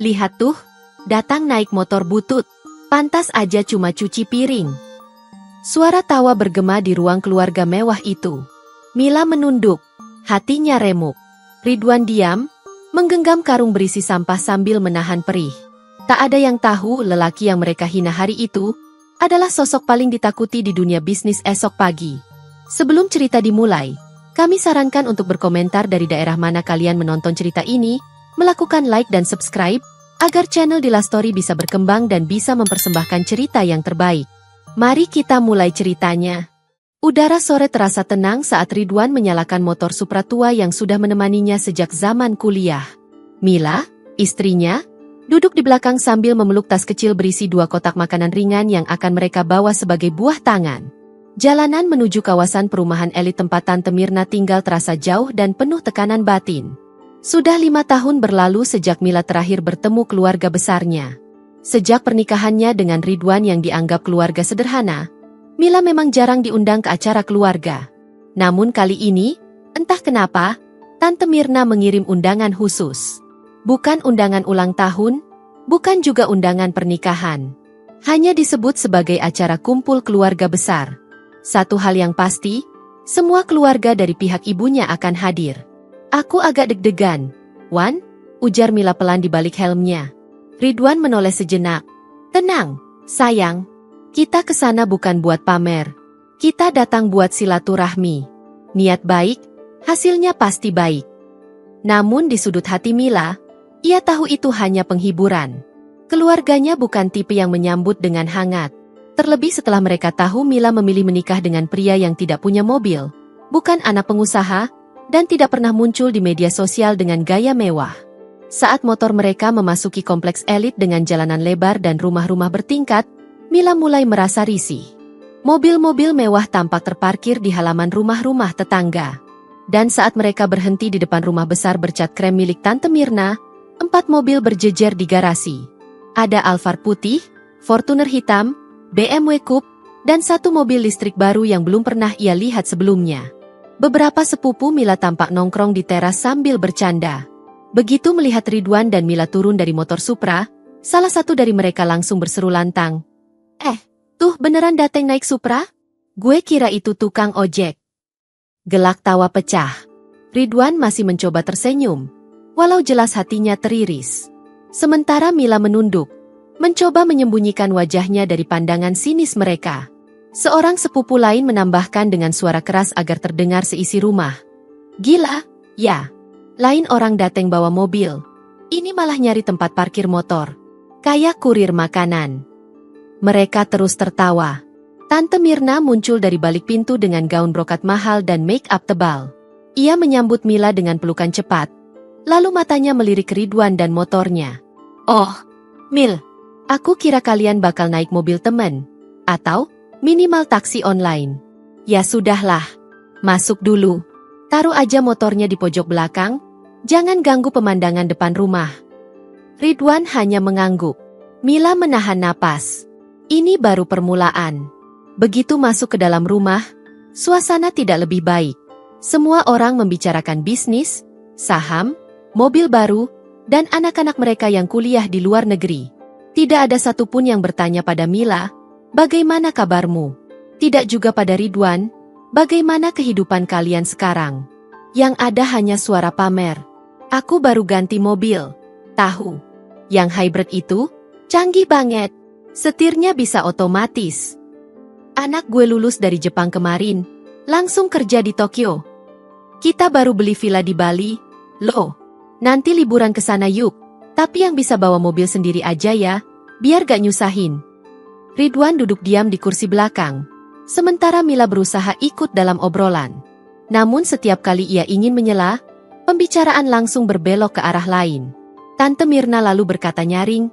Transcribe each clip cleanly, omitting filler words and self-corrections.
Lihat tuh, datang naik motor butut. Pantas aja cuma cuci piring. Suara tawa bergema di ruang keluarga mewah itu. Mila menunduk, hatinya remuk. Ridwan diam, menggenggam karung berisi sampah sambil menahan perih. Tak ada yang tahu lelaki yang mereka hina hari itu adalah sosok paling ditakuti di dunia bisnis esok pagi. Sebelum cerita dimulai, kami sarankan untuk berkomentar dari daerah mana kalian menonton cerita ini, melakukan like dan subscribe, agar channel Dila Story bisa berkembang dan bisa mempersembahkan cerita yang terbaik. Mari kita mulai ceritanya. Udara sore terasa tenang saat Ridwan menyalakan motor Supra tua yang sudah menemaninya sejak zaman kuliah. Mila, istrinya, duduk di belakang sambil memeluk tas kecil berisi 2 kotak makanan ringan yang akan mereka bawa sebagai buah tangan. Jalanan menuju kawasan perumahan elit tempat Tante Mirna tinggal terasa jauh dan penuh tekanan batin. Sudah 5 tahun berlalu sejak Mila terakhir bertemu keluarga besarnya. Sejak pernikahannya dengan Ridwan yang dianggap keluarga sederhana, Mila memang jarang diundang ke acara keluarga. Namun kali ini, entah kenapa, Tante Mirna mengirim undangan khusus. Bukan undangan ulang tahun, bukan juga undangan pernikahan. Hanya disebut sebagai acara kumpul keluarga besar. Satu hal yang pasti, semua keluarga dari pihak ibunya akan hadir. Aku agak deg-degan, Wan, ujar Mila pelan di balik helmnya. Ridwan menoleh sejenak. Tenang, sayang. Kita kesana bukan buat pamer. Kita datang buat silaturahmi. Niat baik, hasilnya pasti baik. Namun di sudut hati Mila, ia tahu itu hanya penghiburan. Keluarganya bukan tipe yang menyambut dengan hangat. Terlebih setelah mereka tahu Mila memilih menikah dengan pria yang tidak punya mobil, bukan anak pengusaha, dan tidak pernah muncul di media sosial dengan gaya mewah. Saat motor mereka memasuki kompleks elit dengan jalanan lebar dan rumah-rumah bertingkat, Mila mulai merasa risih. Mobil-mobil mewah tampak terparkir di halaman rumah-rumah tetangga. Dan saat mereka berhenti di depan rumah besar bercat krem milik Tante Mirna, 4 mobil berjejer di garasi. Ada Alphard putih, Fortuner hitam, BMW Coupe, dan 1 mobil listrik baru yang belum pernah ia lihat sebelumnya. Beberapa sepupu Mila tampak nongkrong di teras sambil bercanda. Begitu melihat Ridwan dan Mila turun dari motor Supra, salah satu dari mereka langsung berseru lantang. Tuh beneran dateng naik Supra? Gue kira itu tukang ojek. Gelak tawa pecah. Ridwan masih mencoba tersenyum, walau jelas hatinya teriris. Sementara Mila menunduk, mencoba menyembunyikan wajahnya dari pandangan sinis mereka. Seorang sepupu lain menambahkan dengan suara keras agar terdengar seisi rumah. Gila, ya. Lain orang dateng bawa mobil. Ini malah nyari tempat parkir motor. Kayak kurir makanan. Mereka terus tertawa. Tante Mirna muncul dari balik pintu dengan gaun brokat mahal dan make-up tebal. Ia menyambut Mila dengan pelukan cepat. Lalu matanya melirik Ridwan dan motornya. Oh, Mil, aku kira kalian bakal naik mobil temen. Atau minimal taksi online. Ya sudahlah. Masuk dulu. Taruh aja motornya di pojok belakang. Jangan ganggu pemandangan depan rumah. Ridwan hanya mengangguk. Mila menahan napas. Ini baru permulaan. Begitu masuk ke dalam rumah, suasana tidak lebih baik. Semua orang membicarakan bisnis, saham, mobil baru, dan anak-anak mereka yang kuliah di luar negeri. Tidak ada satupun yang bertanya pada Mila, bagaimana kabarmu? Tidak juga pada Ridwan, bagaimana kehidupan kalian sekarang? Yang ada hanya suara pamer. Aku baru ganti mobil. Tahu. Yang hybrid itu, canggih banget. Setirnya bisa otomatis. Anak gue lulus dari Jepang kemarin, langsung kerja di Tokyo. Kita baru beli villa di Bali. Loh, nanti liburan ke sana yuk. Tapi yang bisa bawa mobil sendiri aja ya, biar gak nyusahin. Ridwan duduk diam di kursi belakang. Sementara Mila berusaha ikut dalam obrolan. Namun setiap kali ia ingin menyela, pembicaraan langsung berbelok ke arah lain. Tante Mirna lalu berkata nyaring,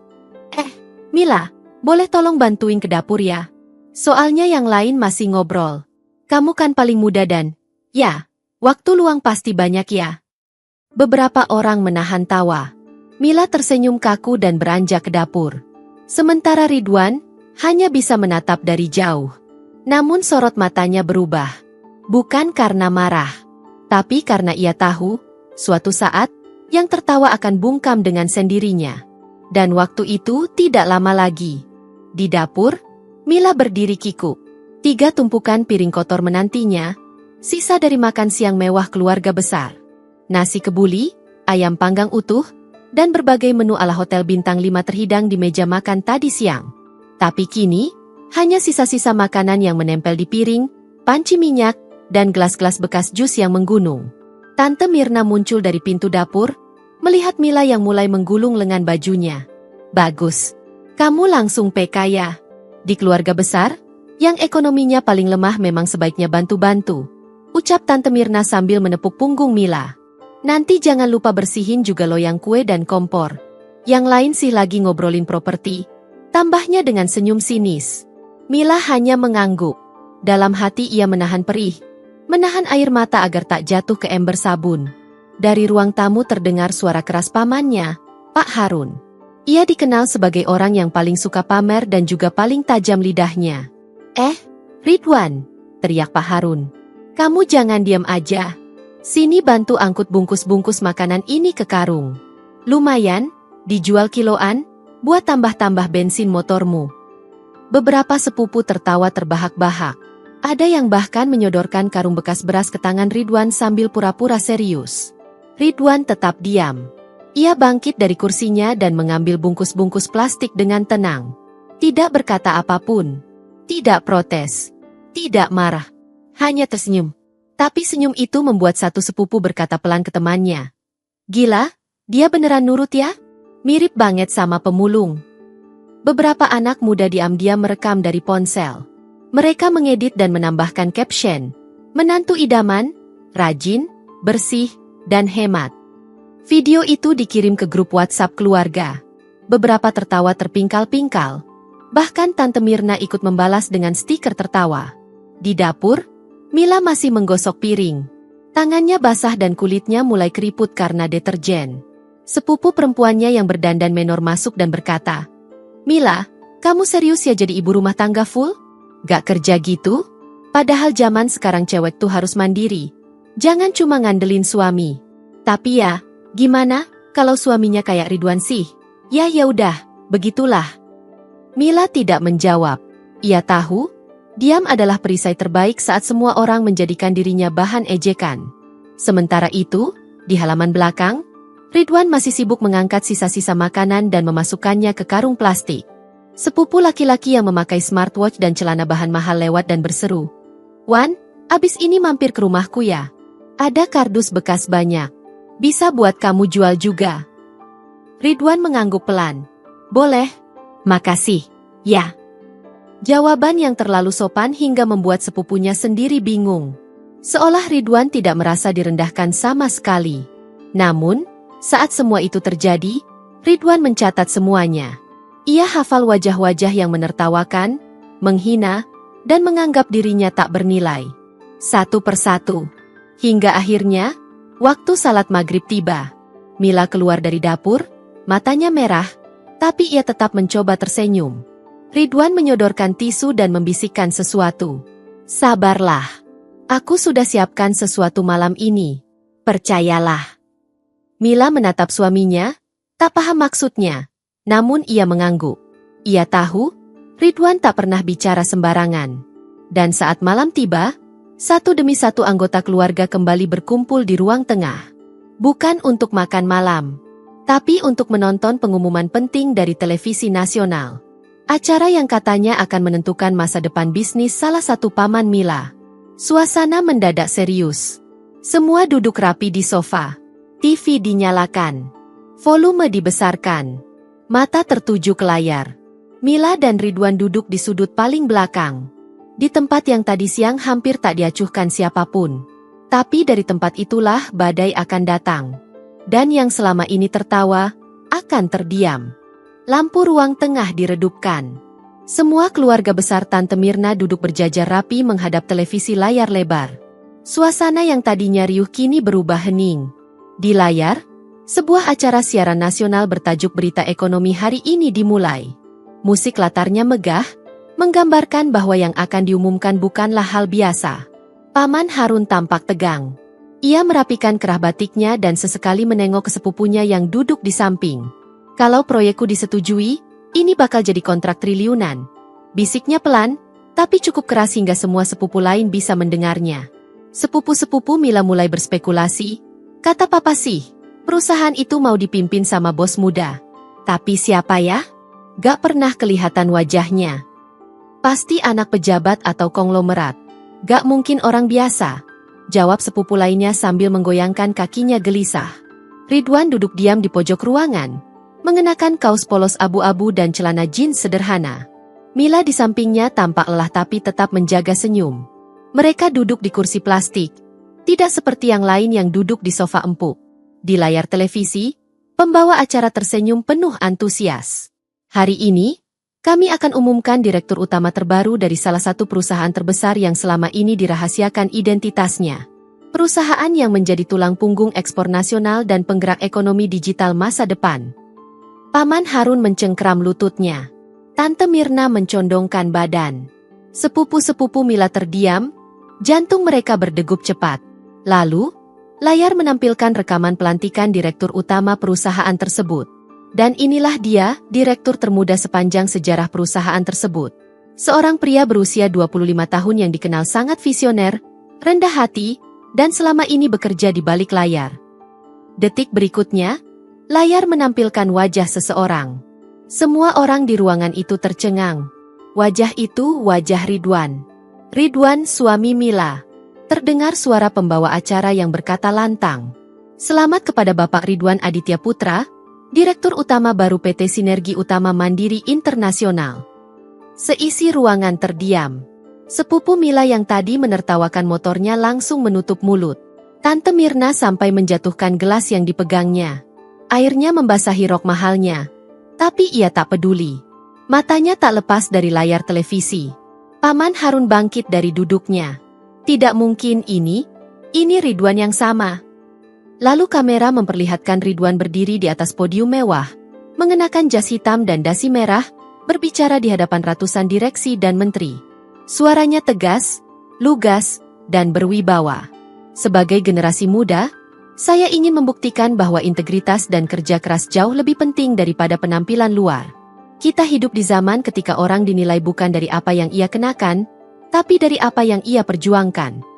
Mila, boleh tolong bantuin ke dapur ya? Soalnya yang lain masih ngobrol. Kamu kan paling muda dan, ya, waktu luang pasti banyak ya. Beberapa orang menahan tawa. Mila tersenyum kaku dan beranjak ke dapur. Sementara Ridwan hanya bisa menatap dari jauh. Namun sorot matanya berubah. Bukan karena marah, tapi karena ia tahu, suatu saat, yang tertawa akan bungkam dengan sendirinya. Dan waktu itu tidak lama lagi. Di dapur, Mila berdiri kikuk. 3 tumpukan piring kotor menantinya, sisa dari makan siang mewah keluarga besar. Nasi kebuli, ayam panggang utuh, dan berbagai menu ala hotel bintang 5 terhidang di meja makan tadi siang. Tapi kini, hanya sisa-sisa makanan yang menempel di piring, panci minyak, dan gelas-gelas bekas jus yang menggunung. Tante Mirna muncul dari pintu dapur, melihat Mila yang mulai menggulung lengan bajunya. Bagus. Kamu langsung PK ya. Di keluarga besar, yang ekonominya paling lemah memang sebaiknya bantu-bantu. Ucap Tante Mirna sambil menepuk punggung Mila. Nanti jangan lupa bersihin juga loyang kue dan kompor. Yang lain sih lagi ngobrolin properti. Tambahnya dengan senyum sinis. Mila hanya mengangguk. Dalam hati ia menahan perih. Menahan air mata agar tak jatuh ke ember sabun. Dari ruang tamu terdengar suara keras pamannya, Pak Harun. Ia dikenal sebagai orang yang paling suka pamer dan juga paling tajam lidahnya. Ridwan, teriak Pak Harun. Kamu jangan diam aja. Sini bantu angkut bungkus-bungkus makanan ini ke karung. Lumayan, dijual kiloan, buat tambah-tambah bensin motormu. Beberapa sepupu tertawa terbahak-bahak. Ada yang bahkan menyodorkan karung bekas beras ke tangan Ridwan sambil pura-pura serius. Ridwan tetap diam. Ia bangkit dari kursinya dan mengambil bungkus-bungkus plastik dengan tenang. Tidak berkata apapun. Tidak protes. Tidak marah. Hanya tersenyum. Tapi senyum itu membuat satu sepupu berkata pelan ke temannya. Gila, dia beneran nurut ya? Mirip banget sama pemulung. Beberapa anak muda diam-diam merekam dari ponsel. Mereka mengedit dan menambahkan caption. Menantu idaman, rajin, bersih, dan hemat. Video itu dikirim ke grup WhatsApp keluarga. Beberapa tertawa terpingkal-pingkal. Bahkan Tante Mirna ikut membalas dengan stiker tertawa. Di dapur, Mila masih menggosok piring. Tangannya basah dan kulitnya mulai keriput karena deterjen. Sepupu perempuannya yang berdandan menor masuk dan berkata, Mila, kamu serius ya jadi ibu rumah tangga full? Gak kerja gitu? Padahal zaman sekarang cewek tuh harus mandiri. Jangan cuma ngandelin suami. Tapi ya, gimana kalau suaminya kayak Ridwan sih? Ya udah, begitulah. Mila tidak menjawab. Ia tahu, diam adalah perisai terbaik saat semua orang menjadikan dirinya bahan ejekan. Sementara itu, di halaman belakang, Ridwan masih sibuk mengangkat sisa-sisa makanan dan memasukkannya ke karung plastik. Sepupu laki-laki yang memakai smartwatch dan celana bahan mahal lewat dan berseru. Wan, abis ini mampir ke rumahku ya. Ada kardus bekas banyak. Bisa buat kamu jual juga. Ridwan mengangguk pelan. Boleh. Makasih. Ya. Jawaban yang terlalu sopan hingga membuat sepupunya sendiri bingung. Seolah Ridwan tidak merasa direndahkan sama sekali. Namun, saat semua itu terjadi, Ridwan mencatat semuanya. Ia hafal wajah-wajah yang menertawakan, menghina, dan menganggap dirinya tak bernilai. Satu persatu. Hingga akhirnya, waktu salat maghrib tiba. Mila keluar dari dapur, matanya merah, tapi ia tetap mencoba tersenyum. Ridwan menyodorkan tisu dan membisikkan sesuatu. Sabarlah. Aku sudah siapkan sesuatu malam ini. Percayalah. Mila menatap suaminya, tak paham maksudnya. Namun ia mengangguk. Ia tahu, Ridwan tak pernah bicara sembarangan. Dan saat malam tiba, satu demi satu anggota keluarga kembali berkumpul di ruang tengah. Bukan untuk makan malam, tapi untuk menonton pengumuman penting dari televisi nasional. Acara yang katanya akan menentukan masa depan bisnis salah satu paman Mila. Suasana mendadak serius. Semua duduk rapi di sofa. TV dinyalakan. Volume dibesarkan. Mata tertuju ke layar. Mila dan Ridwan duduk di sudut paling belakang. Di tempat yang tadi siang hampir tak diacuhkan siapapun. Tapi dari tempat itulah badai akan datang. Dan yang selama ini tertawa, akan terdiam. Lampu ruang tengah diredupkan. Semua keluarga besar Tante Mirna duduk berjajar rapi menghadap televisi layar lebar. Suasana yang tadinya riuh kini berubah hening. Di layar, sebuah acara siaran nasional bertajuk Berita Ekonomi hari ini dimulai. Musik latarnya megah, menggambarkan bahwa yang akan diumumkan bukanlah hal biasa. Paman Harun tampak tegang. Ia merapikan kerah batiknya dan sesekali menengok ke sepupunya yang duduk di samping. Kalau proyekku disetujui, ini bakal jadi kontrak triliunan. Bisiknya pelan, tapi cukup keras hingga semua sepupu lain bisa mendengarnya. Sepupu-sepupu Mila mulai berspekulasi. Kata papa sih, perusahaan itu mau dipimpin sama bos muda. Tapi siapa ya? Gak pernah kelihatan wajahnya. Pasti anak pejabat atau konglomerat. Gak mungkin orang biasa. Jawab sepupu lainnya sambil menggoyangkan kakinya gelisah. Ridwan duduk diam di pojok ruangan, mengenakan kaos polos abu-abu dan celana jeans sederhana. Mila di sampingnya tampak lelah tapi tetap menjaga senyum. Mereka duduk di kursi plastik, tidak seperti yang lain yang duduk di sofa empuk. Di layar televisi, pembawa acara tersenyum penuh antusias. Hari ini, kami akan umumkan direktur utama terbaru dari salah satu perusahaan terbesar yang selama ini dirahasiakan identitasnya. Perusahaan yang menjadi tulang punggung ekspor nasional dan penggerak ekonomi digital masa depan. Paman Harun mencengkram lututnya. Tante Mirna mencondongkan badan. Sepupu-sepupu Mila terdiam, jantung mereka berdegup cepat. Lalu, layar menampilkan rekaman pelantikan direktur utama perusahaan tersebut. Dan inilah dia, direktur termuda sepanjang sejarah perusahaan tersebut. Seorang pria berusia 25 tahun yang dikenal sangat visioner, rendah hati, dan selama ini bekerja di balik layar. Detik berikutnya, layar menampilkan wajah seseorang. Semua orang di ruangan itu tercengang. Wajah itu wajah Ridwan. Ridwan, suami Mila. Terdengar suara pembawa acara yang berkata lantang. Selamat kepada Bapak Ridwan Aditya Putra, Direktur Utama baru PT Sinergi Utama Mandiri Internasional. Seisi ruangan terdiam. Sepupu Mila yang tadi menertawakan motornya langsung menutup mulut. Tante Mirna sampai menjatuhkan gelas yang dipegangnya. Airnya membasahi rok mahalnya. Tapi ia tak peduli. Matanya tak lepas dari layar televisi. Paman Harun bangkit dari duduknya. Tidak mungkin ini Ridwan yang sama. Lalu kamera memperlihatkan Ridwan berdiri di atas podium mewah, mengenakan jas hitam dan dasi merah, berbicara di hadapan ratusan direksi dan menteri. Suaranya tegas, lugas, dan berwibawa. Sebagai generasi muda, saya ingin membuktikan bahwa integritas dan kerja keras jauh lebih penting daripada penampilan luar. Kita hidup di zaman ketika orang dinilai bukan dari apa yang ia kenakan, tapi dari apa yang ia perjuangkan.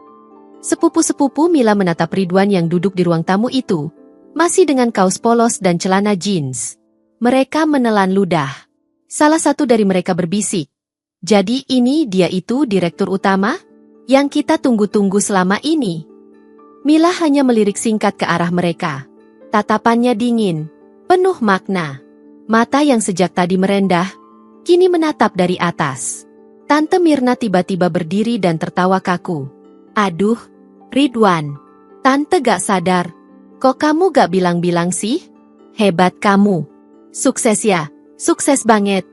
Sepupu-sepupu Mila menatap Ridwan yang duduk di ruang tamu itu, masih dengan kaos polos dan celana jeans. Mereka menelan ludah. Salah satu dari mereka berbisik. Jadi ini dia itu direktur utama? Yang kita tunggu-tunggu selama ini. Mila hanya melirik singkat ke arah mereka. Tatapannya dingin, penuh makna. Mata yang sejak tadi merendah, kini menatap dari atas. Tante Mirna tiba-tiba berdiri dan tertawa kaku. Aduh, Ridwan, tante gak sadar. Kok kamu gak bilang-bilang sih? Hebat kamu. Sukses ya, sukses banget.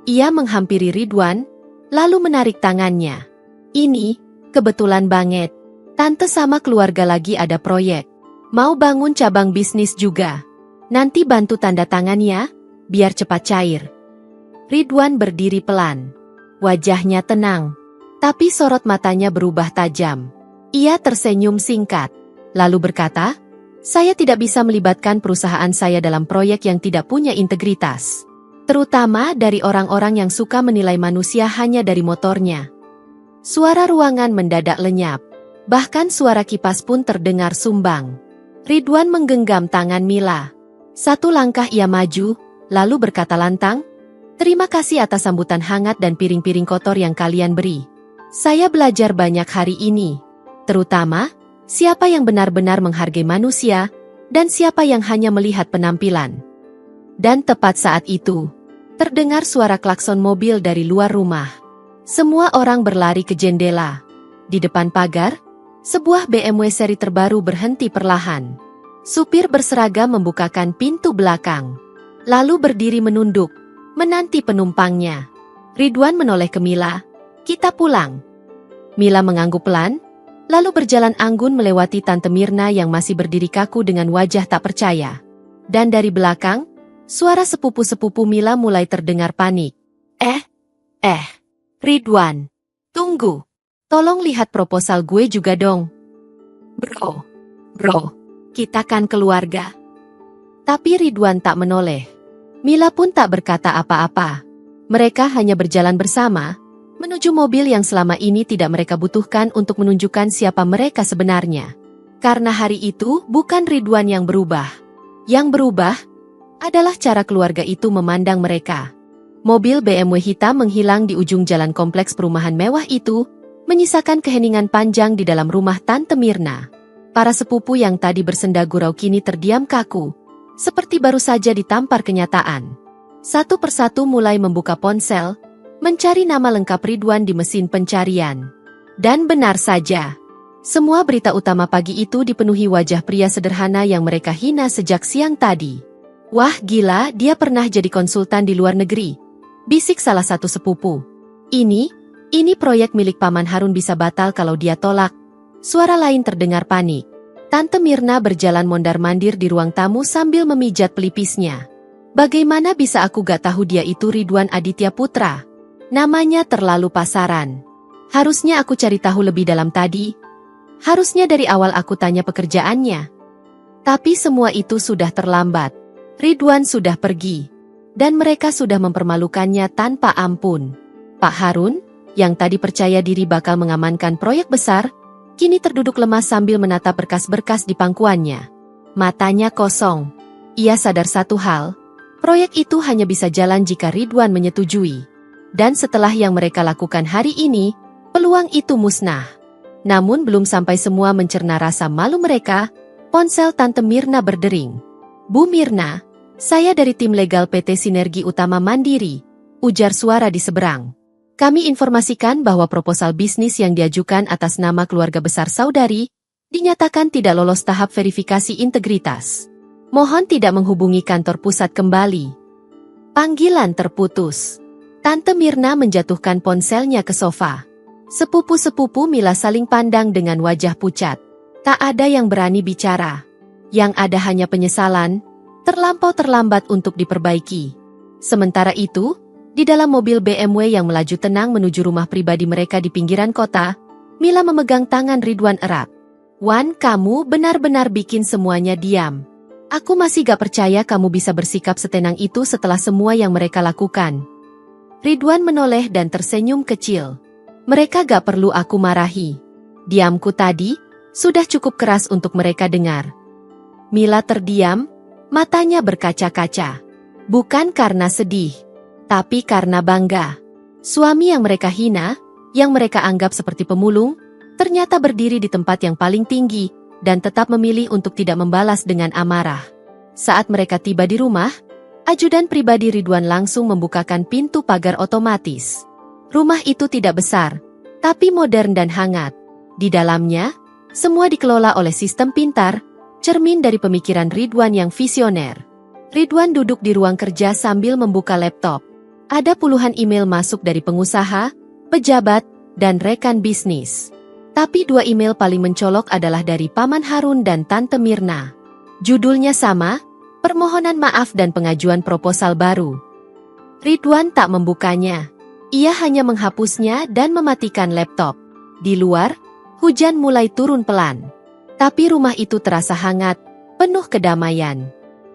Ia menghampiri Ridwan, lalu menarik tangannya. Ini, kebetulan banget. Tante sama keluarga lagi ada proyek. Mau bangun cabang bisnis juga. Nanti bantu tanda tangan ya, biar cepat cair. Ridwan berdiri pelan. Wajahnya tenang. Tapi sorot matanya berubah tajam. Ia tersenyum singkat, lalu berkata, saya tidak bisa melibatkan perusahaan saya dalam proyek yang tidak punya integritas. Terutama dari orang-orang yang suka menilai manusia hanya dari motornya. Suara ruangan mendadak lenyap. Bahkan suara kipas pun terdengar sumbang. Ridwan menggenggam tangan Mila. Satu langkah ia maju, lalu berkata lantang, terima kasih atas sambutan hangat dan piring-piring kotor yang kalian beri. Saya belajar banyak hari ini, terutama siapa yang benar-benar menghargai manusia dan siapa yang hanya melihat penampilan. Dan tepat saat itu, terdengar suara klakson mobil dari luar rumah. Semua orang berlari ke jendela. Di depan pagar, sebuah BMW seri terbaru berhenti perlahan. Supir berseragam membukakan pintu belakang, lalu berdiri menunduk, menanti penumpangnya. Ridwan menoleh ke Mila. Kita pulang. Mila mengangguk pelan, lalu berjalan anggun melewati Tante Mirna yang masih berdiri kaku dengan wajah tak percaya. Dan dari belakang, suara sepupu-sepupu Mila mulai terdengar panik. Ridwan, tunggu. Tolong lihat proposal gue juga dong. Bro, kita kan keluarga. Tapi Ridwan tak menoleh. Mila pun tak berkata apa-apa. Mereka hanya berjalan bersama, menuju mobil yang selama ini tidak mereka butuhkan untuk menunjukkan siapa mereka sebenarnya. Karena hari itu bukan Ridwan yang berubah. Yang berubah adalah cara keluarga itu memandang mereka. Mobil BMW hitam menghilang di ujung jalan kompleks perumahan mewah itu, menyisakan keheningan panjang di dalam rumah Tante Mirna. Para sepupu yang tadi bersenda gurau kini terdiam kaku, seperti baru saja ditampar kenyataan. Satu persatu mulai membuka ponsel, mencari nama lengkap Ridwan di mesin pencarian. Dan benar saja, semua berita utama pagi itu dipenuhi wajah pria sederhana yang mereka hina sejak siang tadi. Wah gila, dia pernah jadi konsultan di luar negeri, bisik salah satu sepupu. Ini proyek milik Paman Harun bisa batal kalau dia tolak. Suara lain terdengar panik. Tante Mirna berjalan mondar-mandir di ruang tamu sambil memijat pelipisnya. Bagaimana bisa aku gak tahu dia itu Ridwan Aditya Putra? Namanya terlalu pasaran. Harusnya aku cari tahu lebih dalam tadi. Harusnya dari awal aku tanya pekerjaannya. Tapi semua itu sudah terlambat. Ridwan sudah pergi. Dan mereka sudah mempermalukannya tanpa ampun. Pak Harun, yang tadi percaya diri bakal mengamankan proyek besar, kini terduduk lemas sambil menatap berkas-berkas di pangkuannya. Matanya kosong. Ia sadar satu hal, proyek itu hanya bisa jalan jika Ridwan menyetujui. Dan setelah yang mereka lakukan hari ini, peluang itu musnah. Namun belum sampai semua mencerna rasa malu mereka, ponsel Tante Mirna berdering. Bu Mirna, saya dari tim legal PT Sinergi Utama Mandiri, ujar suara di seberang. Kami informasikan bahwa proposal bisnis yang diajukan atas nama keluarga besar saudari, dinyatakan tidak lolos tahap verifikasi integritas. Mohon tidak menghubungi kantor pusat kembali. Panggilan terputus. Tante Mirna menjatuhkan ponselnya ke sofa. Sepupu-sepupu Mila saling pandang dengan wajah pucat. Tak ada yang berani bicara. Yang ada hanya penyesalan, terlampau terlambat untuk diperbaiki. Sementara itu, di dalam mobil BMW yang melaju tenang menuju rumah pribadi mereka di pinggiran kota, Mila memegang tangan Ridwan erat. Wan, kamu benar-benar bikin semuanya diam. Aku masih gak percaya kamu bisa bersikap setenang itu setelah semua yang mereka lakukan. Ridwan menoleh dan tersenyum kecil. Mereka gak perlu aku marahi. Diamku tadi sudah cukup keras untuk mereka dengar. Mila terdiam, matanya berkaca-kaca. Bukan karena sedih, tapi karena bangga. Suami yang mereka hina, yang mereka anggap seperti pemulung, ternyata berdiri di tempat yang paling tinggi dan tetap memilih untuk tidak membalas dengan amarah. Saat mereka tiba di rumah, ajudan pribadi Ridwan langsung membukakan pintu pagar otomatis. Rumah itu tidak besar, tapi modern dan hangat. Di dalamnya, semua dikelola oleh sistem pintar, cermin dari pemikiran Ridwan yang visioner. Ridwan duduk di ruang kerja sambil membuka laptop. Ada puluhan email masuk dari pengusaha, pejabat, dan rekan bisnis. Tapi dua email paling mencolok adalah dari Paman Harun dan Tante Mirna. Judulnya sama, permohonan maaf dan pengajuan proposal baru. Ridwan tak membukanya. Ia hanya menghapusnya dan mematikan laptop. Di luar, hujan mulai turun pelan. Tapi rumah itu terasa hangat, penuh kedamaian.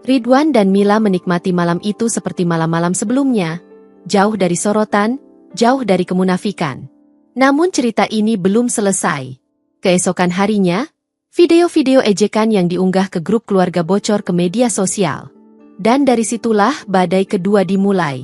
Ridwan dan Mila menikmati malam itu seperti malam-malam sebelumnya, jauh dari sorotan, jauh dari kemunafikan. Namun cerita ini belum selesai. Keesokan harinya, video-video ejekan yang diunggah ke grup keluarga bocor ke media sosial. Dan dari situlah badai kedua dimulai.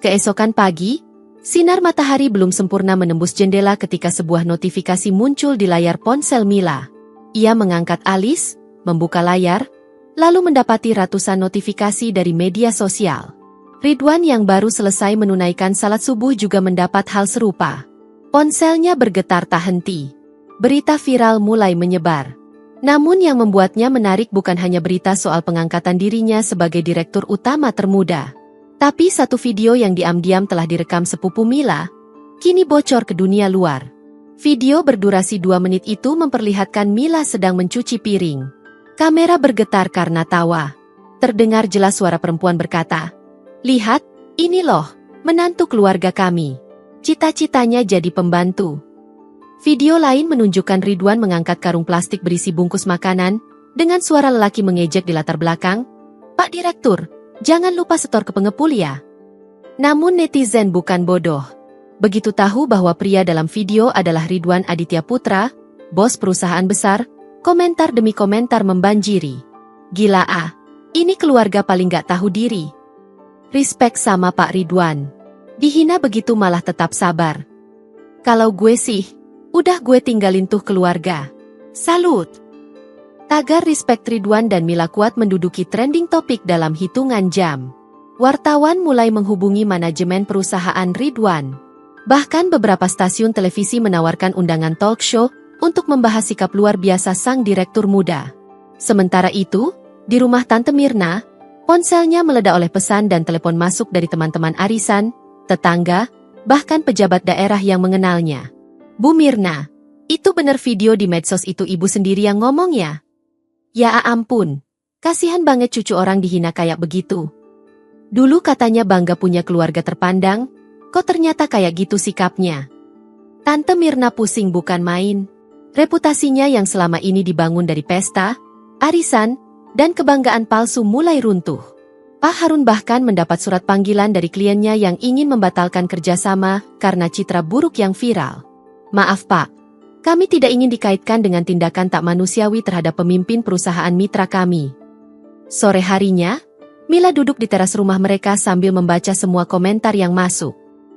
Keesokan pagi, sinar matahari belum sempurna menembus jendela ketika sebuah notifikasi muncul di layar ponsel Mila. Ia mengangkat alis, membuka layar, lalu mendapati ratusan notifikasi dari media sosial. Ridwan yang baru selesai menunaikan salat subuh juga mendapat hal serupa. Ponselnya bergetar tak henti. Berita viral mulai menyebar. Namun yang membuatnya menarik bukan hanya berita soal pengangkatan dirinya sebagai direktur utama termuda. Tapi satu video yang diam-diam telah direkam sepupu Mila, kini bocor ke dunia luar. Video berdurasi 2 menit itu memperlihatkan Mila sedang mencuci piring. Kamera bergetar karena tawa. Terdengar jelas suara perempuan berkata, "Lihat, ini loh, menantu keluarga kami. Cita-citanya jadi pembantu." Video lain menunjukkan Ridwan mengangkat karung plastik berisi bungkus makanan, dengan suara lelaki mengejek di latar belakang, "Pak Direktur, Jangan lupa setor ke pengepul ya. Namun netizen bukan bodoh. Begitu tahu bahwa pria dalam video adalah Ridwan Aditya Putra, bos perusahaan besar, komentar demi komentar membanjiri. Gila ah, ini keluarga paling gak tahu diri. Respect sama Pak Ridwan. Dihina begitu malah tetap sabar. Kalau gue sih, udah gue tinggalin tuh keluarga. Salut! Tagar respect Ridwan dan Mila Kuat menduduki trending topik dalam hitungan jam. Wartawan mulai menghubungi manajemen perusahaan Ridwan. Bahkan beberapa stasiun televisi menawarkan undangan talk show untuk membahas sikap luar biasa sang direktur muda. Sementara itu, di rumah Tante Mirna, ponselnya meledak oleh pesan dan telepon masuk dari teman-teman arisan, tetangga, bahkan pejabat daerah yang mengenalnya. Bu Mirna, itu bener video di medsos itu ibu sendiri yang ngomong ya? Ya ampun, kasihan banget cucu orang dihina kayak begitu. Dulu katanya bangga punya keluarga terpandang, kok ternyata kayak gitu sikapnya. Tante Mirna pusing bukan main. Reputasinya yang selama ini dibangun dari pesta, arisan, dan kebanggaan palsu mulai runtuh. Pak Harun bahkan mendapat surat panggilan dari kliennya yang ingin membatalkan kerjasama karena citra buruk yang viral. Maaf Pak, kami tidak ingin dikaitkan dengan tindakan tak manusiawi terhadap pemimpin perusahaan mitra kami. Sore harinya, Mila duduk di teras rumah mereka sambil membaca semua komentar yang masuk.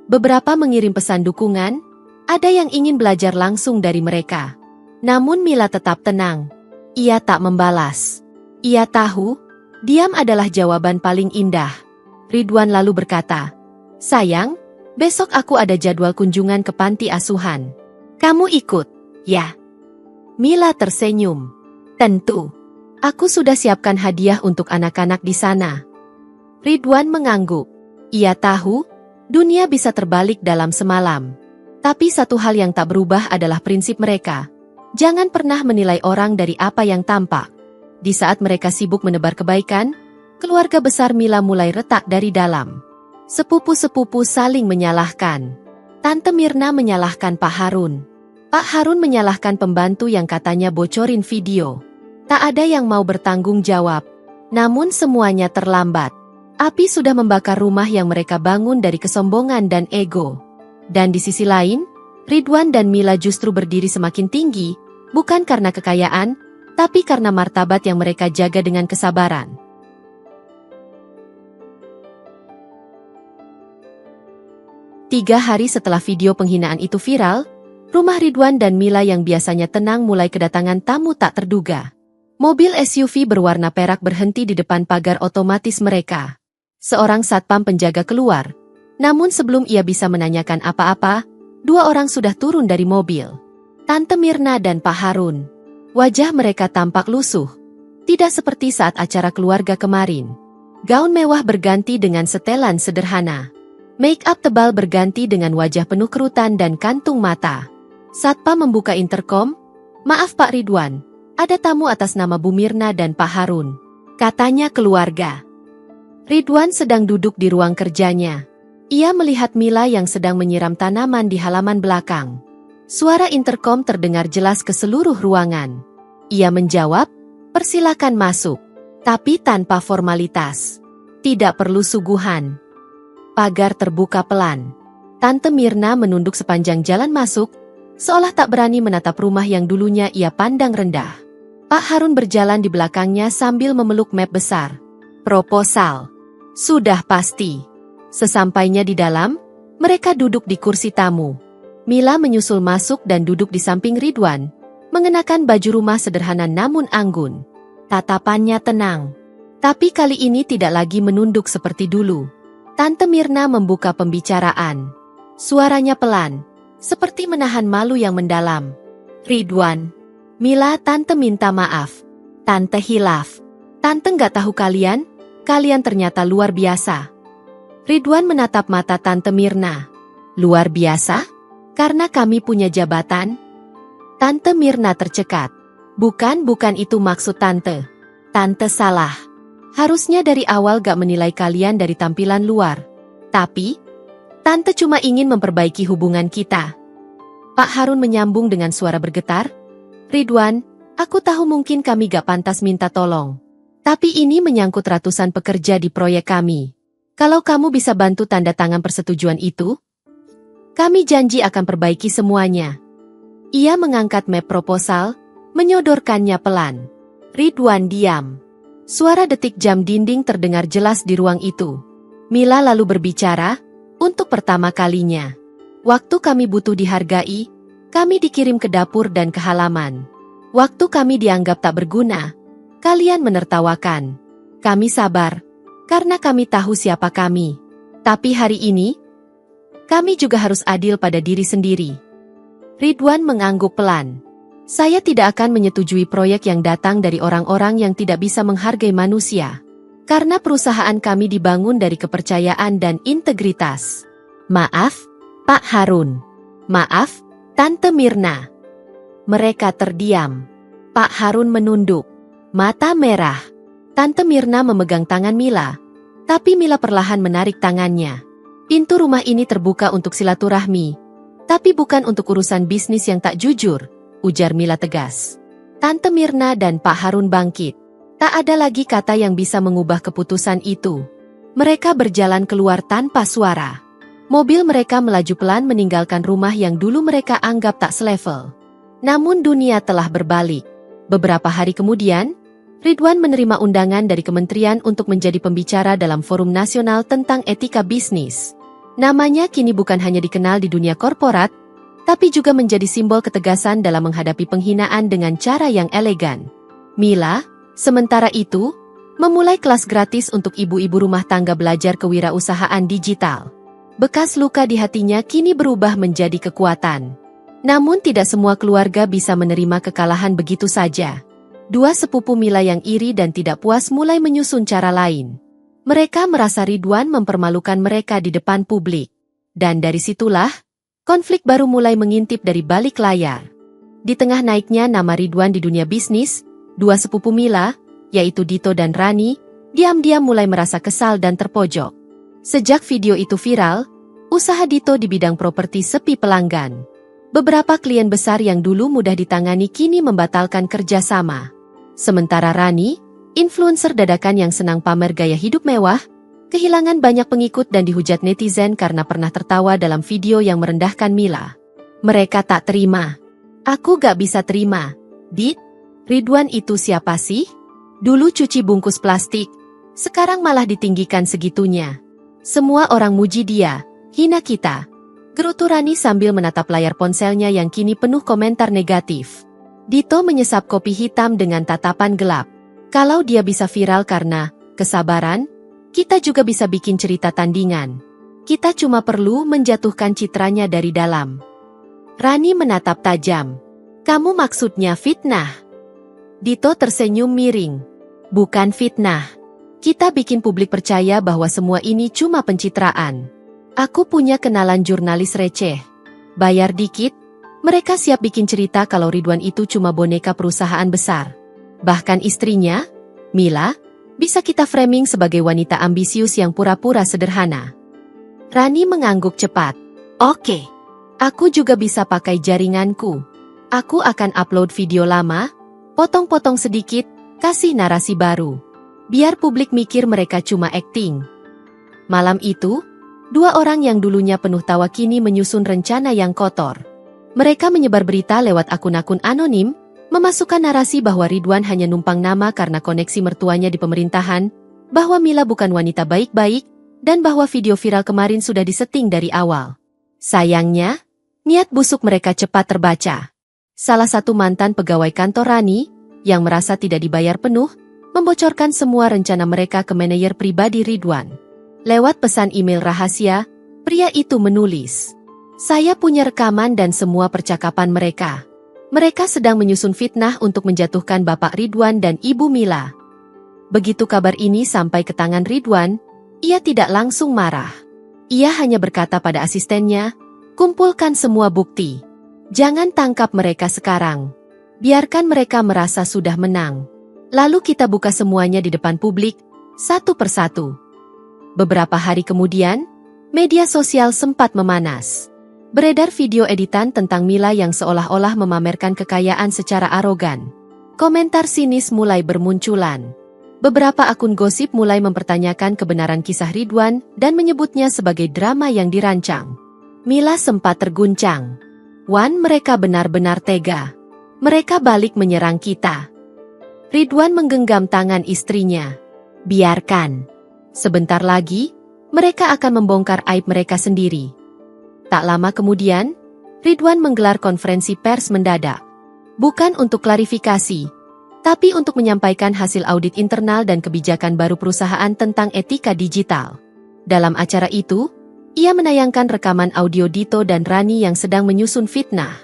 Beberapa mengirim pesan dukungan, ada yang ingin belajar langsung dari mereka. Namun Mila tetap tenang. Ia tak membalas. Ia tahu, diam adalah jawaban paling indah. Ridwan lalu berkata, "Sayang, besok aku ada jadwal kunjungan ke panti asuhan. Kamu ikut?" "Ya." Mila tersenyum. "Tentu. Aku sudah siapkan hadiah untuk anak-anak di sana." Ridwan mengangguk. Ia tahu, dunia bisa terbalik dalam semalam. Tapi satu hal yang tak berubah adalah prinsip mereka. Jangan pernah menilai orang dari apa yang tampak. Di saat mereka sibuk menebar kebaikan, keluarga besar Mila mulai retak dari dalam. Sepupu-sepupu saling menyalahkan. Tante Mirna menyalahkan Pak Harun. Pak Harun menyalahkan pembantu yang katanya bocorin video. Tak ada yang mau bertanggung jawab. Namun semuanya terlambat. Api sudah membakar rumah yang mereka bangun dari kesombongan dan ego. Dan di sisi lain, Ridwan dan Mila justru berdiri semakin tinggi, bukan karena kekayaan, tapi karena martabat yang mereka jaga dengan kesabaran. Tiga hari setelah video penghinaan itu viral, rumah Ridwan dan Mila yang biasanya tenang mulai kedatangan tamu tak terduga. Mobil SUV berwarna perak berhenti di depan pagar otomatis mereka. Seorang satpam penjaga keluar. Namun sebelum ia bisa menanyakan apa-apa, dua orang sudah turun dari mobil. Tante Mirna dan Pak Harun. Wajah mereka tampak lusuh. Tidak seperti saat acara keluarga kemarin. Gaun mewah berganti dengan setelan sederhana. Make up tebal berganti dengan wajah penuh kerutan dan kantung mata. Satpam membuka interkom. "Maaf Pak Ridwan, ada tamu atas nama Bu Mirna dan Pak Harun," katanya keluarga. Ridwan sedang duduk di ruang kerjanya. Ia melihat Mila yang sedang menyiram tanaman di halaman belakang. Suara interkom terdengar jelas ke seluruh ruangan. Ia menjawab, "Persilakan masuk," tapi tanpa formalitas. Tidak perlu suguhan. Pagar terbuka pelan. Tante Mirna menunduk sepanjang jalan masuk, seolah tak berani menatap rumah yang dulunya ia pandang rendah. Pak Harun berjalan di belakangnya sambil memeluk map besar. Proposal. Sudah pasti. Sesampainya di dalam, mereka duduk di kursi tamu. Mila menyusul masuk dan duduk di samping Ridwan, mengenakan baju rumah sederhana namun anggun. Tatapannya tenang. Tapi kali ini tidak lagi menunduk seperti dulu. Tante Mirna membuka pembicaraan. Suaranya pelan, seperti menahan malu yang mendalam. "Ridwan, Mila, Tante minta maaf. Tante hilaf. Tante nggak tahu kalian ternyata luar biasa." Ridwan menatap mata Tante Mirna. "Luar biasa? Karena kami punya jabatan?" Tante Mirna tercekat. Bukan itu maksud Tante. Tante salah. Harusnya dari awal gak menilai kalian dari tampilan luar. Tapi, Tante cuma ingin memperbaiki hubungan kita." Pak Harun menyambung dengan suara bergetar. "Ridwan, aku tahu mungkin kami gak pantas minta tolong. Tapi ini menyangkut ratusan pekerja di proyek kami. Kalau kamu bisa bantu tanda tangan persetujuan itu, kami janji akan perbaiki semuanya. Ia mengangkat map proposal, menyodorkannya pelan. Ridwan diam. Suara detik jam dinding terdengar jelas di ruang itu. Mila lalu berbicara, untuk pertama kalinya. Waktu kami butuh dihargai, kami dikirim ke dapur dan ke halaman. Waktu kami dianggap tak berguna, kalian menertawakan. Kami sabar, karena kami tahu siapa kami. Tapi hari ini, kami juga harus adil pada diri sendiri. Ridwan mengangguk pelan. Saya tidak akan menyetujui proyek yang datang dari orang-orang yang tidak bisa menghargai manusia. Karena perusahaan kami dibangun dari kepercayaan dan integritas. Maaf, Pak Harun. Maaf, Tante Mirna. Mereka terdiam. Pak Harun menunduk. Mata merah. Tante Mirna memegang tangan Mila. Tapi Mila perlahan menarik tangannya. Pintu rumah ini terbuka untuk silaturahmi. Tapi bukan untuk urusan bisnis yang tak jujur, ujar Mila tegas. Tante Mirna dan Pak Harun bangkit. Tak ada lagi kata yang bisa mengubah keputusan itu. Mereka berjalan keluar tanpa suara. Mobil mereka melaju pelan meninggalkan rumah yang dulu mereka anggap tak selevel. Namun dunia telah berbalik. Beberapa hari kemudian, Ridwan menerima undangan dari kementerian untuk menjadi pembicara dalam forum nasional tentang etika bisnis. Namanya kini bukan hanya dikenal di dunia korporat, tapi juga menjadi simbol ketegasan dalam menghadapi penghinaan dengan cara yang elegan. Mila, sementara itu, memulai kelas gratis untuk ibu-ibu rumah tangga belajar kewirausahaan digital. Bekas luka di hatinya kini berubah menjadi kekuatan. Namun tidak semua keluarga bisa menerima kekalahan begitu saja. Dua sepupu Mila yang iri dan tidak puas mulai menyusun cara lain. Mereka merasa Ridwan mempermalukan mereka di depan publik. Dan dari situlah, konflik baru mulai mengintip dari balik layar. Di tengah naiknya nama Ridwan di dunia bisnis, dua sepupu Mila, yaitu Dito dan Rani, diam-diam mulai merasa kesal dan terpojok. Sejak video itu viral, usaha Dito di bidang properti sepi pelanggan. Beberapa klien besar yang dulu mudah ditangani kini membatalkan kerjasama. Sementara Rani, influencer dadakan yang senang pamer gaya hidup mewah, kehilangan banyak pengikut dan dihujat netizen karena pernah tertawa dalam video yang merendahkan Mila. Mereka tak terima. Aku gak bisa terima. Dit, Ridwan itu siapa sih? Dulu cuci bungkus plastik, sekarang malah ditinggikan segitunya. Semua orang muji dia, hina kita. Gerutu Rani sambil menatap layar ponselnya yang kini penuh komentar negatif. Dito menyesap kopi hitam dengan tatapan gelap. Kalau dia bisa viral karena kesabaran, kita juga bisa bikin cerita tandingan. Kita cuma perlu menjatuhkan citranya dari dalam. Rani menatap tajam. Kamu maksudnya fitnah? Dito tersenyum miring. Bukan fitnah. Kita bikin publik percaya bahwa semua ini cuma pencitraan. Aku punya kenalan jurnalis receh. Bayar dikit, mereka siap bikin cerita kalau Ridwan itu cuma boneka perusahaan besar. Bahkan istrinya, Mila, bisa kita framing sebagai wanita ambisius yang pura-pura sederhana. Rani mengangguk cepat. Oke, aku juga bisa pakai jaringanku. Aku akan upload video lama, potong-potong sedikit, kasih narasi baru. Biar publik mikir mereka cuma akting. Malam itu, dua orang yang dulunya penuh tawa kini menyusun rencana yang kotor. Mereka menyebar berita lewat akun-akun anonim, memasukkan narasi bahwa Ridwan hanya numpang nama karena koneksi mertuanya di pemerintahan, bahwa Mila bukan wanita baik-baik, dan bahwa video viral kemarin sudah disetting dari awal. Sayangnya, niat busuk mereka cepat terbaca. Salah satu mantan pegawai kantor Rani, yang merasa tidak dibayar penuh, membocorkan semua rencana mereka ke manajer pribadi Ridwan. Lewat pesan email rahasia, pria itu menulis, "Saya punya rekaman dan semua percakapan mereka. Mereka sedang menyusun fitnah untuk menjatuhkan Bapak Ridwan dan Ibu Mila." Begitu kabar ini sampai ke tangan Ridwan, ia tidak langsung marah. Ia hanya berkata pada asistennya, "Kumpulkan semua bukti. Jangan tangkap mereka sekarang. Biarkan mereka merasa sudah menang. Lalu kita buka semuanya di depan publik, satu persatu." Beberapa hari kemudian, media sosial sempat memanas. Beredar video editan tentang Mila yang seolah-olah memamerkan kekayaan secara arogan. Komentar sinis mulai bermunculan. beberapa akun gosip mulai mempertanyakan kebenaran kisah Ridwan dan menyebutnya sebagai drama yang dirancang. Mila sempat terguncang. "Wan, mereka benar-benar tega. Mereka balik menyerang kita." Ridwan menggenggam tangan istrinya. "Biarkan. Sebentar lagi, mereka akan membongkar aib mereka sendiri." Tak lama kemudian, Ridwan menggelar konferensi pers mendadak. Bukan untuk klarifikasi, tapi untuk menyampaikan hasil audit internal dan kebijakan baru perusahaan tentang etika digital. Dalam acara itu, ia menayangkan rekaman audio Dito dan Rani yang sedang menyusun fitnah.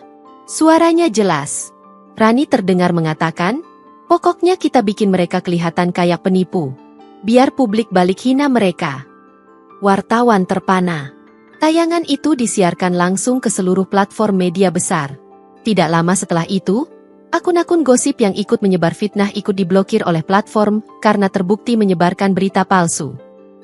Suaranya jelas. Rani terdengar mengatakan, "Pokoknya kita bikin mereka kelihatan kayak penipu. Biar publik balik hina mereka." Wartawan terpana. Tayangan itu disiarkan langsung ke seluruh platform media besar. Tidak lama setelah itu, akun-akun gosip yang ikut menyebar fitnah ikut diblokir oleh platform karena terbukti menyebarkan berita palsu.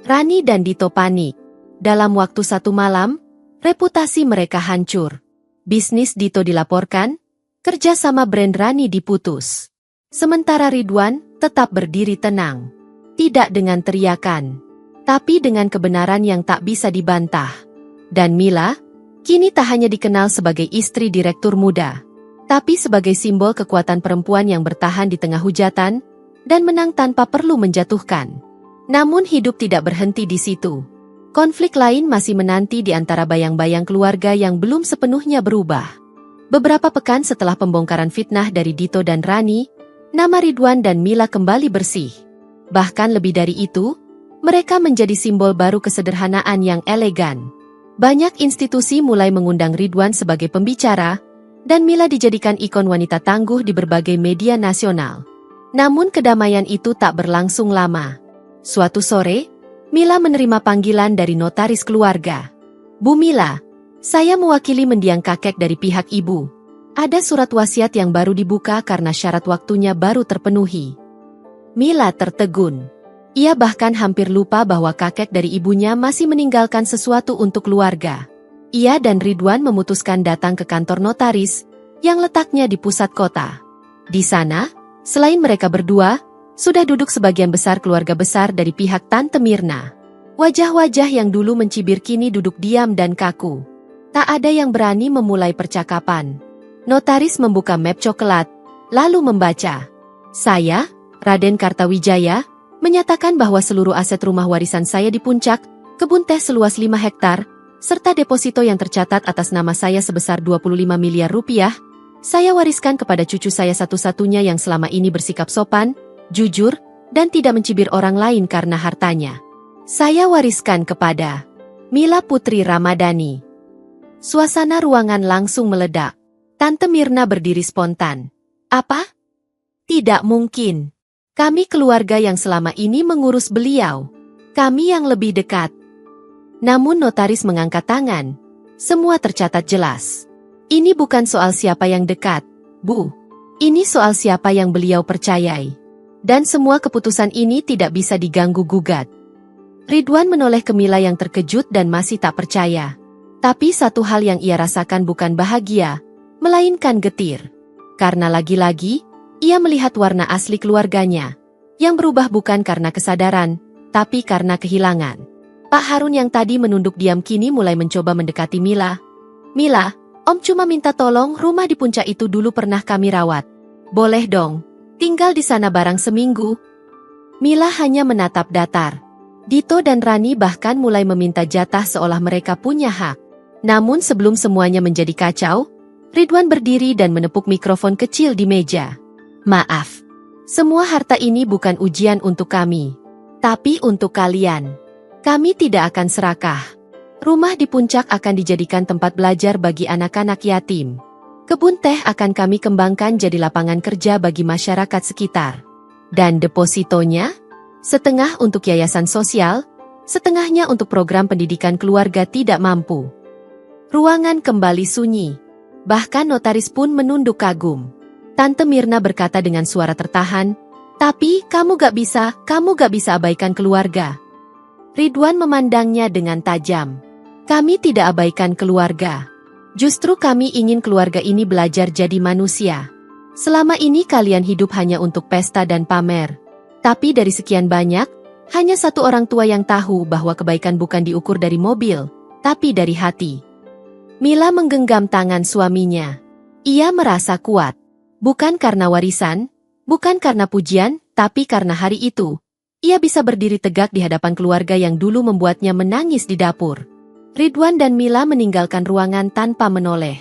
Rani dan Dito panik. Dalam waktu 1 malam, reputasi mereka hancur. Bisnis Dito dilaporkan, kerja sama brand Rani diputus. Sementara Ridwan tetap berdiri tenang. Tidak dengan teriakan, tapi dengan kebenaran yang tak bisa dibantah. Dan Mila, kini tak hanya dikenal sebagai istri direktur muda, tapi sebagai simbol kekuatan perempuan yang bertahan di tengah hujatan dan menang tanpa perlu menjatuhkan. Namun hidup tidak berhenti di situ. Konflik lain masih menanti di antara bayang-bayang keluarga yang belum sepenuhnya berubah. Beberapa pekan setelah pembongkaran fitnah dari Dito dan Rani, nama Ridwan dan Mila kembali bersih. Bahkan lebih dari itu, mereka menjadi simbol baru kesederhanaan yang elegan. Banyak institusi mulai mengundang Ridwan sebagai pembicara, dan Mila dijadikan ikon wanita tangguh di berbagai media nasional. Namun kedamaian itu tak berlangsung lama. Suatu sore, Mila menerima panggilan dari notaris keluarga. "Bu Mila, saya mewakili mendiang kakek dari pihak ibu. Ada surat wasiat yang baru dibuka karena syarat waktunya baru terpenuhi." Mila tertegun. Ia bahkan hampir lupa bahwa kakek dari ibunya masih meninggalkan sesuatu untuk keluarga. Ia dan Ridwan memutuskan datang ke kantor notaris, yang letaknya di pusat kota. Di sana, selain mereka berdua, sudah duduk sebagian besar keluarga besar dari pihak Tante Mirna. Wajah-wajah yang dulu mencibir kini duduk diam dan kaku. Tak ada yang berani memulai percakapan. Notaris membuka map coklat, lalu membaca. "Saya, Raden Kartawijaya, menyatakan bahwa seluruh aset rumah warisan saya di Puncak, kebun teh seluas 5 hektar, serta deposito yang tercatat atas nama saya sebesar 25 miliar rupiah, saya wariskan kepada cucu saya satu-satunya yang selama ini bersikap sopan, jujur, dan tidak mencibir orang lain karena hartanya. Saya wariskan kepada Mila Putri Ramadhani." Suasana ruangan langsung meledak. Tante Mirna berdiri spontan. "Apa? Tidak mungkin. Kami keluarga yang selama ini mengurus beliau. Kami yang lebih dekat." Namun notaris mengangkat tangan. "Semua tercatat jelas. Ini bukan soal siapa yang dekat, Bu. Ini soal siapa yang beliau percayai. Dan semua keputusan ini tidak bisa diganggu-gugat." Ridwan menoleh ke Mila yang terkejut dan masih tak percaya. Tapi satu hal yang ia rasakan bukan bahagia, melainkan getir. Karena lagi-lagi, ia melihat warna asli keluarganya, yang berubah bukan karena kesadaran, tapi karena kehilangan. Pak Harun yang tadi menunduk diam kini mulai mencoba mendekati Mila. "Mila, Om cuma minta tolong, rumah di Puncak itu dulu pernah kami rawat. Boleh dong, tinggal di sana barang seminggu." Mila hanya menatap datar. Dito dan Rani bahkan mulai meminta jatah seolah mereka punya hak. Namun sebelum semuanya menjadi kacau, Ridwan berdiri dan menepuk mikrofon kecil di meja. "Maaf. Semua harta ini bukan ujian untuk kami, tapi untuk kalian. Kami tidak akan serakah. Rumah di Puncak akan dijadikan tempat belajar bagi anak-anak yatim. Kebun teh akan kami kembangkan jadi lapangan kerja bagi masyarakat sekitar. Dan depositonya? Setengah untuk yayasan sosial, setengahnya untuk program pendidikan keluarga tidak mampu." Ruangan kembali sunyi. Bahkan notaris pun menunduk kagum. Tante Mirna berkata dengan suara tertahan, "Tapi kamu gak bisa abaikan keluarga." Ridwan memandangnya dengan tajam. "Kami tidak abaikan keluarga. Justru kami ingin keluarga ini belajar jadi manusia. Selama ini kalian hidup hanya untuk pesta dan pamer. Tapi dari sekian banyak, hanya satu orang tua yang tahu bahwa kebaikan bukan diukur dari mobil, tapi dari hati. Mila menggenggam tangan suaminya. Ia merasa kuat. Bukan karena warisan, bukan karena pujian, tapi karena hari itu, ia bisa berdiri tegak di hadapan keluarga yang dulu membuatnya menangis di dapur. Ridwan dan Mila meninggalkan ruangan tanpa menoleh.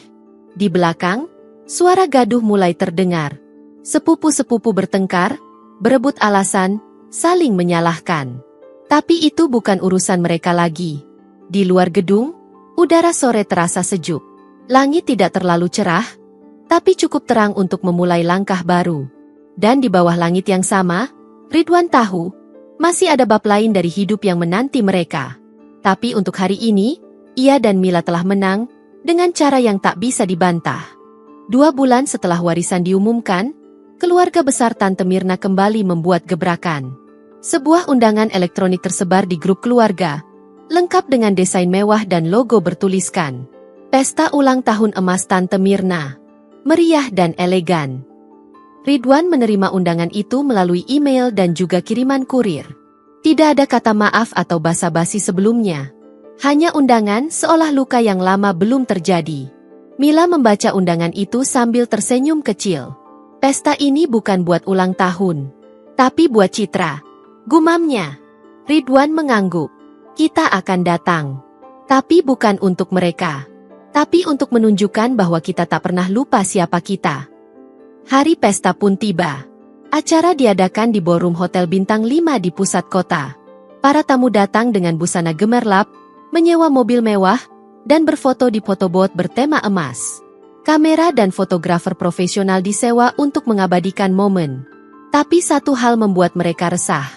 Di belakang, suara gaduh mulai terdengar. Sepupu-sepupu bertengkar, berebut alasan, saling menyalahkan. Tapi itu bukan urusan mereka lagi. Di luar gedung, udara sore terasa sejuk. Langit tidak terlalu cerah, tapi cukup terang untuk memulai langkah baru. Dan di bawah langit yang sama, Ridwan tahu, masih ada bab lain dari hidup yang menanti mereka. Tapi untuk hari ini, ia dan Mila telah menang, dengan cara yang tak bisa dibantah. 2 bulan setelah warisan diumumkan, keluarga besar Tante Mirna kembali membuat gebrakan. Sebuah undangan elektronik tersebar di grup keluarga, lengkap dengan desain mewah dan logo bertuliskan, "Pesta Ulang Tahun Emas Tante Mirna." Meriah dan elegan. Ridwan menerima undangan itu melalui email dan juga kiriman kurir. Tidak ada kata maaf atau basa-basi sebelumnya. Hanya undangan seolah luka yang lama belum terjadi. Mila membaca undangan itu sambil tersenyum kecil. Pesta ini bukan buat ulang tahun, tapi buat Citra. Gumamnya. Ridwan mengangguk. Kita akan datang. Tapi bukan untuk mereka. Tapi untuk menunjukkan bahwa kita tak pernah lupa siapa kita. Hari pesta pun tiba. Acara diadakan di ballroom Hotel Bintang 5 di pusat kota. Para tamu datang dengan busana gemerlap, menyewa mobil mewah, dan berfoto di photobooth bertema emas. Kamera dan fotografer profesional disewa untuk mengabadikan momen. Tapi satu hal membuat mereka resah.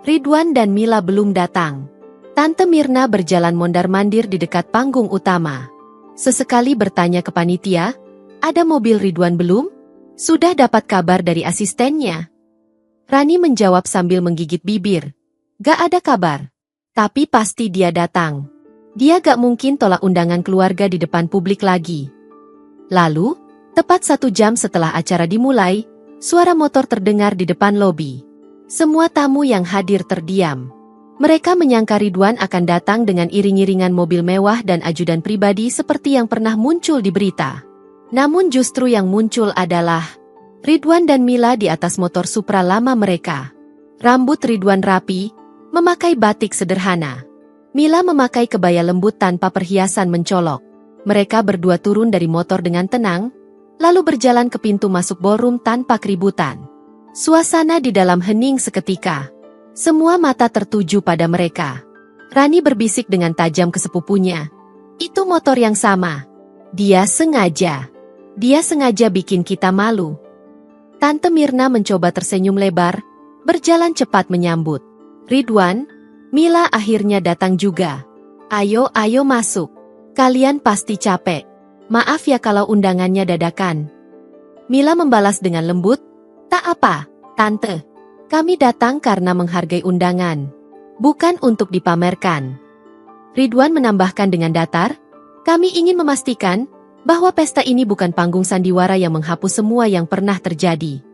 Ridwan dan Mila belum datang. Tante Mirna berjalan mondar-mandir di dekat panggung utama. Sesekali bertanya ke panitia, "Ada mobil Ridwan belum? Sudah dapat kabar dari asistennya?" Rani menjawab sambil menggigit bibir. "Gak ada kabar. Tapi pasti dia datang. Dia gak mungkin tolak undangan keluarga di depan publik lagi." Lalu, tepat 1 jam setelah acara dimulai, suara motor terdengar di depan lobi. Semua tamu yang hadir terdiam. Mereka menyangka Ridwan akan datang dengan iring-iringan mobil mewah dan ajudan pribadi seperti yang pernah muncul di berita. Namun justru yang muncul adalah Ridwan dan Mila di atas motor Supra lama mereka. Rambut Ridwan rapi, memakai batik sederhana. Mila memakai kebaya lembut tanpa perhiasan mencolok. Mereka berdua turun dari motor dengan tenang, lalu berjalan ke pintu masuk ballroom tanpa keributan. Suasana di dalam hening seketika. Semua mata tertuju pada mereka. Rani berbisik dengan tajam ke sepupunya. "Itu motor yang sama. Dia sengaja bikin kita malu." Tante Mirna mencoba tersenyum lebar, berjalan cepat menyambut. "Ridwan, Mila akhirnya datang juga. Ayo masuk. Kalian pasti capek. Maaf ya kalau undangannya dadakan." Mila membalas dengan lembut, "Tak apa, Tante. Kami datang karena menghargai undangan, bukan untuk dipamerkan." Ridwan menambahkan dengan datar, "Kami ingin memastikan bahwa pesta ini bukan panggung sandiwara yang menghapus semua yang pernah terjadi."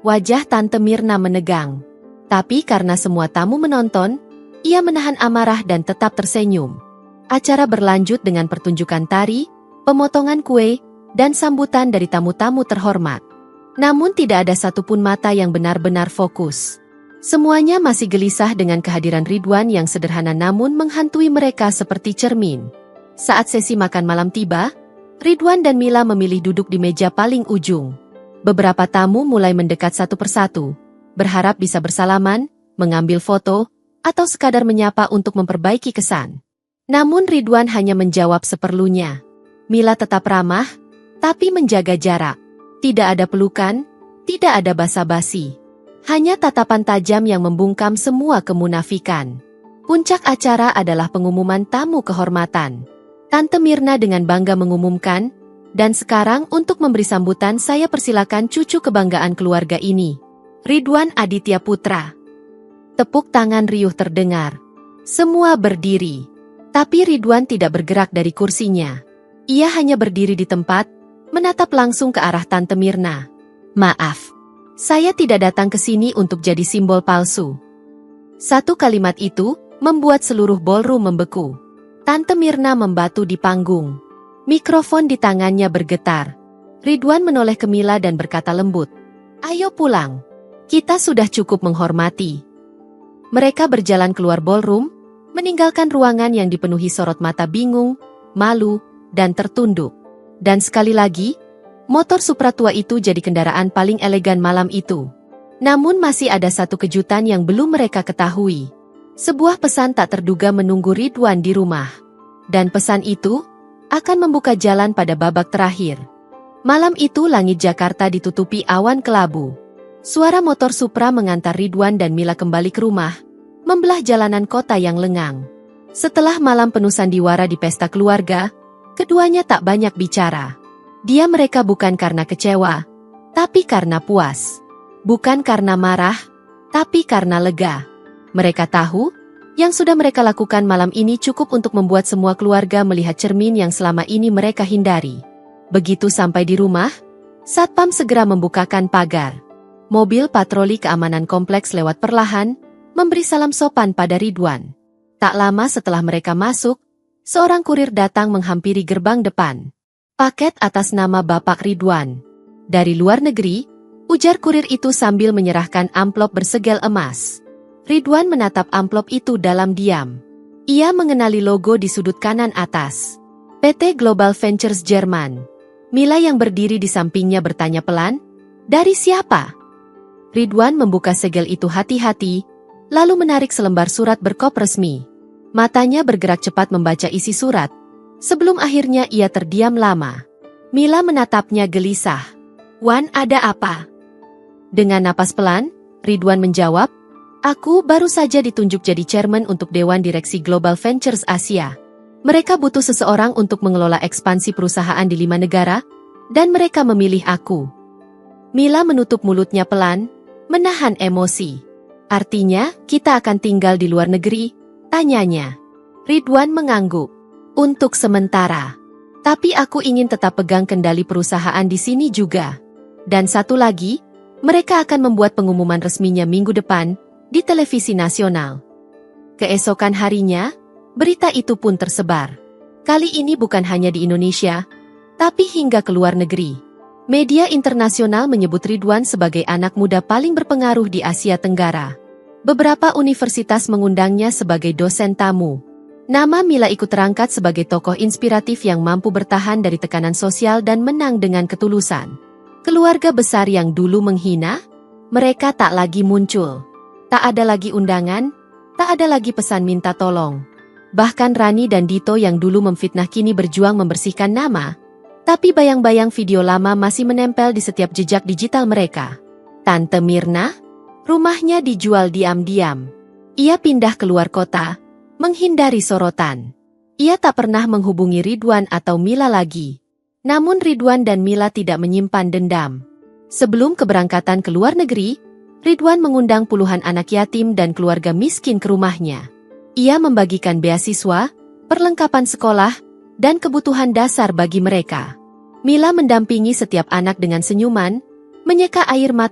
Wajah Tante Mirna menegang. Tapi karena semua tamu menonton, ia menahan amarah dan tetap tersenyum. Acara berlanjut dengan pertunjukan tari, pemotongan kue, dan sambutan dari tamu-tamu terhormat. Namun tidak ada satupun mata yang benar-benar fokus. Semuanya masih gelisah dengan kehadiran Ridwan yang sederhana namun menghantui mereka seperti cermin. Saat sesi makan malam tiba, Ridwan dan Mila memilih duduk di meja paling ujung. Beberapa tamu mulai mendekat satu persatu, berharap bisa bersalaman, mengambil foto, atau sekadar menyapa untuk memperbaiki kesan. Namun Ridwan hanya menjawab seperlunya. Mila tetap ramah, tapi menjaga jarak. Tidak ada pelukan, tidak ada basa-basi. Hanya tatapan tajam yang membungkam semua kemunafikan. Puncak acara adalah pengumuman tamu kehormatan. Tante Mirna dengan bangga mengumumkan, "Dan sekarang untuk memberi sambutan saya persilakan cucu kebanggaan keluarga ini, Ridwan Aditya Putra." Tepuk tangan riuh terdengar. Semua berdiri. Tapi Ridwan tidak bergerak dari kursinya. Ia hanya berdiri di tempat, menatap langsung ke arah Tante Mirna. "Maaf, Saya tidak datang ke sini untuk jadi simbol palsu. Satu kalimat itu membuat seluruh ballroom membeku. Tante Mirna membatu di panggung. Mikrofon di tangannya bergetar. Ridwan menoleh ke Mila dan berkata lembut, "Ayo pulang. Kita sudah cukup menghormati." Mereka berjalan keluar ballroom, meninggalkan ruangan yang dipenuhi sorot mata bingung, malu, dan tertunduk. Dan sekali lagi, motor Supra tua itu jadi kendaraan paling elegan malam itu. Namun masih ada satu kejutan yang belum mereka ketahui. Sebuah pesan tak terduga menunggu Ridwan di rumah. Dan pesan itu akan membuka jalan pada babak terakhir. Malam itu langit Jakarta ditutupi awan kelabu. Suara motor Supra mengantar Ridwan dan Mila kembali ke rumah, membelah jalanan kota yang lengang. Setelah malam penuh sandiwara di pesta keluarga, keduanya tak banyak bicara. Diam mereka bukan karena kecewa, tapi karena puas. Bukan karena marah, tapi karena lega. Mereka tahu, yang sudah mereka lakukan malam ini cukup untuk membuat semua keluarga melihat cermin yang selama ini mereka hindari. Begitu sampai di rumah, Satpam segera membukakan pagar. Mobil patroli keamanan kompleks lewat perlahan, memberi salam sopan pada Ridwan. Tak lama setelah mereka masuk, seorang kurir datang menghampiri gerbang depan. "Paket atas nama Bapak Ridwan. Dari luar negeri," ujar kurir itu sambil menyerahkan amplop bersegel emas. Ridwan menatap amplop itu dalam diam. Ia mengenali logo di sudut kanan atas. PT Global Ventures Jerman. Mila yang berdiri di sampingnya bertanya pelan, "Dari siapa?" Ridwan membuka segel itu hati-hati, lalu menarik selembar surat berkop resmi. Matanya bergerak cepat membaca isi surat. Sebelum akhirnya ia terdiam lama. Mila menatapnya gelisah. "Wan, ada apa?" Dengan napas pelan, Ridwan menjawab, "Aku baru saja ditunjuk jadi chairman untuk Dewan Direksi Global Ventures Asia. Mereka butuh seseorang untuk mengelola ekspansi perusahaan di 5 negara, dan mereka memilih aku." Mila menutup mulutnya pelan, menahan emosi. "Artinya, kita akan tinggal di luar negeri?" tanyanya. Ridwan mengangguk. "Untuk sementara. Tapi aku ingin tetap pegang kendali perusahaan di sini juga. Dan satu lagi, mereka akan membuat pengumuman resminya minggu depan, di televisi nasional." Keesokan harinya, berita itu pun tersebar. Kali ini bukan hanya di Indonesia, tapi hingga ke luar negeri. Media internasional menyebut Ridwan sebagai anak muda paling berpengaruh di Asia Tenggara. Beberapa universitas mengundangnya sebagai dosen tamu. Nama Mila ikut terangkat sebagai tokoh inspiratif yang mampu bertahan dari tekanan sosial dan menang dengan ketulusan. Keluarga besar yang dulu menghina, mereka tak lagi muncul. Tak ada lagi undangan, tak ada lagi pesan minta tolong. Bahkan Rani dan Dito yang dulu memfitnah kini berjuang membersihkan nama. Tapi bayang-bayang video lama masih menempel di setiap jejak digital mereka. Tante Mirna, rumahnya dijual diam-diam. Ia pindah keluar kota, menghindari sorotan. Ia tak pernah menghubungi Ridwan atau Mila lagi. Namun Ridwan dan Mila tidak menyimpan dendam. Sebelum keberangkatan ke luar negeri, Ridwan mengundang puluhan anak yatim dan keluarga miskin ke rumahnya. Ia membagikan beasiswa, perlengkapan sekolah, dan kebutuhan dasar bagi mereka. Mila mendampingi setiap anak dengan senyuman, menyeka air mata